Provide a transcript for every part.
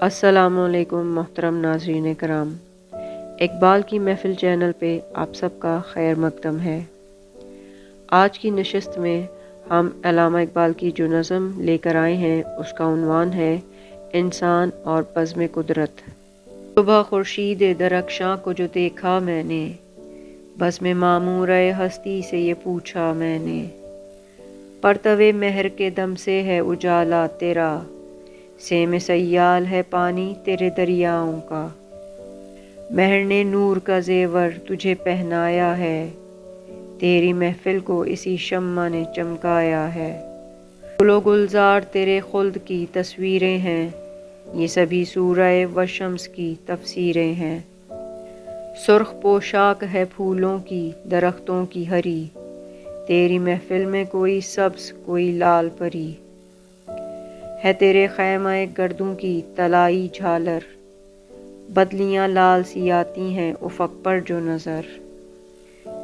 السلام علیکم محترم ناظرین کرام، اقبال کی محفل چینل پہ آپ سب کا خیر مقدم ہے۔ آج کی نشست میں ہم علامہ اقبال کی جو نظم لے کر آئے ہیں اس کا عنوان ہے انسان اور بزم قدرت۔ صبح خورشید درخشاں کو جو دیکھا میں نے، بزم معمورہ ہستی سے یہ پوچھا میں نے، پرتو مہر کے دم سے ہے اجالا تیرا، سیم سیال ہے پانی تیرے دریاؤں کا، مہر نے نور کا زیور تجھے پہنایا ہے، تیری محفل کو اسی شمع نے چمکایا ہے، گل و گلزار تیرے خلد کی تصویریں ہیں، یہ سبھی سورہ و شمس کی تفسیریں ہیں، سرخ پوشاک ہے پھولوں کی درختوں کی ہری، تیری محفل میں کوئی سبز کوئی لال پری، ہے تیرے خیمہ گردوں کی طلائی جھالر، بدلیاں لال سی آتی ہیں افق پر جو نظر،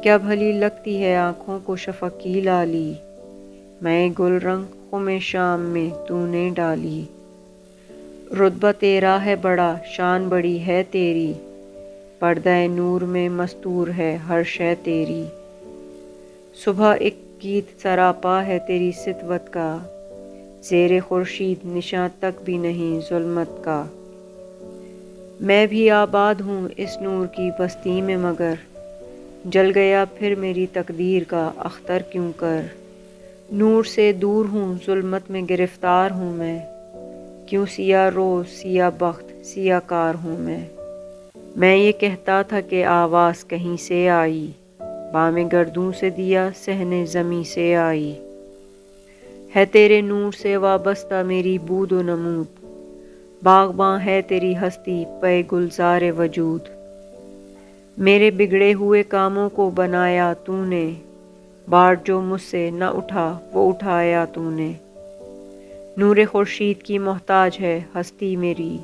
کیا بھلی لگتی ہے آنکھوں کو شفق کی لالی، میں گل رنگ خم شام میں تو نے ڈالی، رتبہ تیرا ہے بڑا شان بڑی ہے تیری، پردہ نور میں مستور ہے ہر شے تیری، صبح ایک گیت سراپا ہے تیری سطوت کا، زیر خورشید نشاں تک بھی نہیں ظلمت کا، میں بھی آباد ہوں اس نور کی بستی میں مگر، جل گیا پھر میری تقدیر کا اختر کیوں کر، نور سے دور ہوں ظلمت میں گرفتار ہوں میں، سیاہ روز سیاہ بخت سیاہ کار ہوں میں یہ کہتا تھا کہ آواز کہیں سے آئی، بام گردوں سے دیا صحن زمیں سے آئی، ہے تیرے نور سے وابستہ میری بود و نمود، باغباں ہے تیری ہستی پے گلزار وجود، میرے بگڑے ہوئے کاموں کو بنایا تو نے، بار جو مجھ سے نہ اٹھا وہ اٹھایا تو نے، نور خورشید کی محتاج ہے ہستی میری،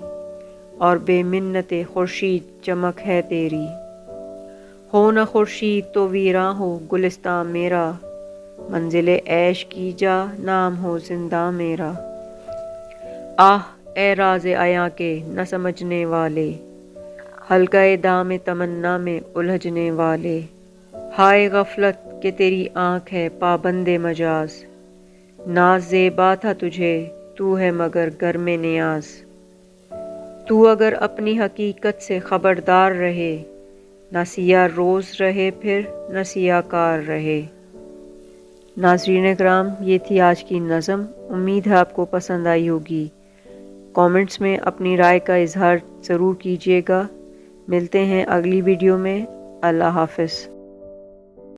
اور بے منت خورشید چمک ہے تیری، ہو نہ خورشید تو ویراں ہو گلستاں میرا، منزل عیش کی جا نام ہو زندہ میرا، آہ اے راز عیاں کے نہ سمجھنے والے، حلقہ دام تمنا میں الجھنے والے، ہائے غفلت کہ تیری آنکھ ہے پابند مجاز، ناز زیبا تھا تجھے تو ہے مگر گرم نیاز، تو اگر اپنی حقیقت سے خبردار رہے، نہ سیاہ روز رہے پھر نہ سیاہ کار رہے۔ ناظرین اکرام، یہ تھی آج کی نظم، امید ہے آپ کو پسند آئی ہوگی۔ کامنٹس میں اپنی رائے کا اظہار ضرور کیجیے گا۔ ملتے ہیں اگلی ویڈیو میں۔ اللہ حافظ۔